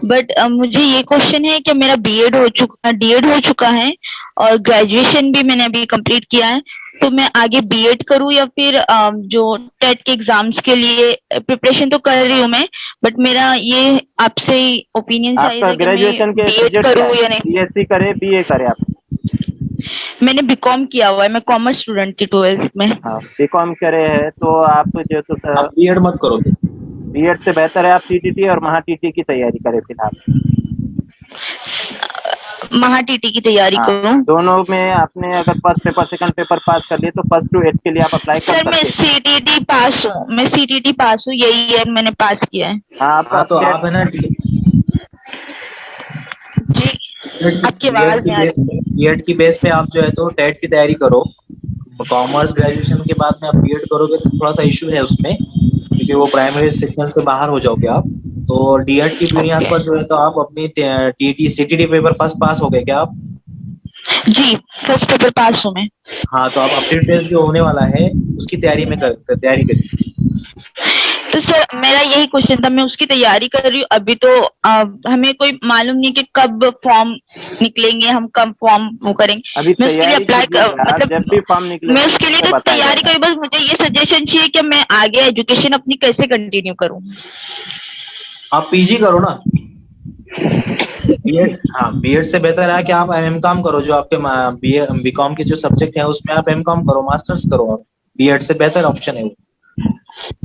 बट मुझे ये क्वेश्चन है कि मेरा डीएड हो चुका है और ग्रेजुएशन भी मैंने अभी कंप्लीट किया है, तो मैं आगे बीएड करूँ या फिर जो टेट के एग्जाम्स के लिए प्रिपरेशन तो कर रही हूँ मैं, बट मेरा ये आपसे ओपिनियन चाहिए था कि ग्रेजुएशन मैं के बीएड करूँ या नहीं। बीएससी करे, बीए करे आप? मैंने बीकॉम किया हुआ है, मैं कॉमर्स स्टूडेंट थी 12th में। हाँ, बीकॉम करे है तो आप जो तो आप बीएड मत करो, बीएड से बेहतर है आप सीटीटी और महा टीटी की तैयारी करें फिलहाल। महा टीटी की तैयारी करूं? दोनों में आपने अगर first paper second paper pass कर लिए तो फर्स्ट टू 8 के लिए आप अप्लाई कर सकते हैं। सर मैं सीटीटी पास हूँ, यही ईयर मैंने पास किया है। हाँ तो आप है ना जी, आपकी आवाज नहीं आ रही। बीएड की बेस पे आप जो है तो टेट की तैयारी करो। कॉमर्स ग्रेजुएशन के बाद में आप बीएड करोगे तो थोड़ा सा इशू है उसमें, क्योंकि वो प्राइमरी सेक्शन से बाहर हो जाओगे आप। तो डीएड की बुनियाद पर जो है तो आप अपनी TT CTT paper first pass हो गए क्या आप? जी, फर्स्ट पेपर पास हूँ मैं। हाँ, तो आप अपडेट टेस्ट जो होने वाला है उसकी तैयारी करिए। तो सर मेरा यही क्वेश्चन था, मैं उसकी तैयारी कर रही हूँ अभी। तो हमें कोई मालूम नहीं कि कब फॉर्म निकलेंगे, हम कब फॉर्म वो करेंगे। अभी मैं उसके लिए अप्लाई मतलब जब भी फॉर्म निकले मैं उसके लिए तो तैयारी करी, बस मुझे ये सजेशन चाहिए कि मैं आगे एजुकेशन अपनी कैसे कंटिन्यू करूँ। आप पीजी करो ना, बीएड। हाँ, बीएड से बेहतर है कि आप एमकॉम करो। जो आपके बीकॉम के जो सब्जेक्ट है उसमें आप एमकॉम करो, मास्टर्स करो। आप बीएड से बेहतर ऑप्शन है वो।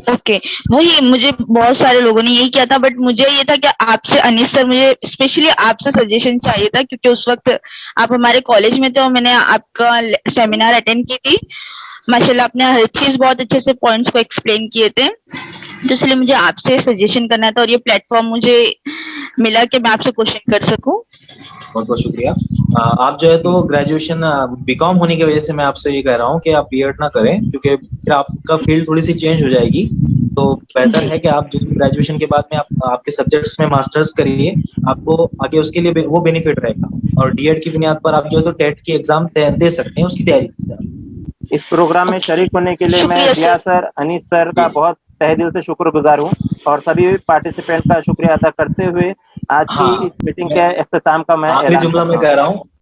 ओके, वही मुझे बहुत सारे लोगों ने यही किया था, बट मुझे ये था कि आपसे अनीस सर, मुझे स्पेशली आपसे सजेशन चाहिए था, क्योंकि उस वक्त आप हमारे कॉलेज में थे और मैंने आपका सेमिनार अटेंड की थी। माशाल्लाह आपने हर चीज बहुत अच्छे से पॉइंट्स को एक्सप्लेन किए थे, तो इसलिए मुझे आपसे सजेशन करना था और ये प्लेटफॉर्म मुझे मिला कि मैं आपसे क्वेश्चन कर सकूं। बहुत बहुत शुक्रिया। आप जो है तो ग्रेजुएशन बीकॉम होने की वजह से मैं आपसे ये कह रहा हूँ कि आप बीएड ना करें, क्योंकि फिर आपका फील्ड थोड़ी सी चेंज हो जाएगी। तो बेहतर है कि आप जिस ग्रेजुएशन के बाद में आपके सब्जेक्ट्स में मास्टर्स करिए, आपको आगे उसके लिए वो बेनिफिट रहेगा। और डीएड की बुनियाद पर आप जो है तो टेट की एग्जाम दे सकते हैं, उसकी तैयारी कीजिए। इस प्रोग्राम में शरीक होने के लिए मैं जिया सर, अनीस सर का बहुत तहे दिल से शुक्रगुजार हूँ और सभी पार्टिसिपेंट का शुक्रिया अदा करते हुए आज की इस मीटिंग के इख्तिताम का मैं आखिरी जुमला मैं कह रहा हूँ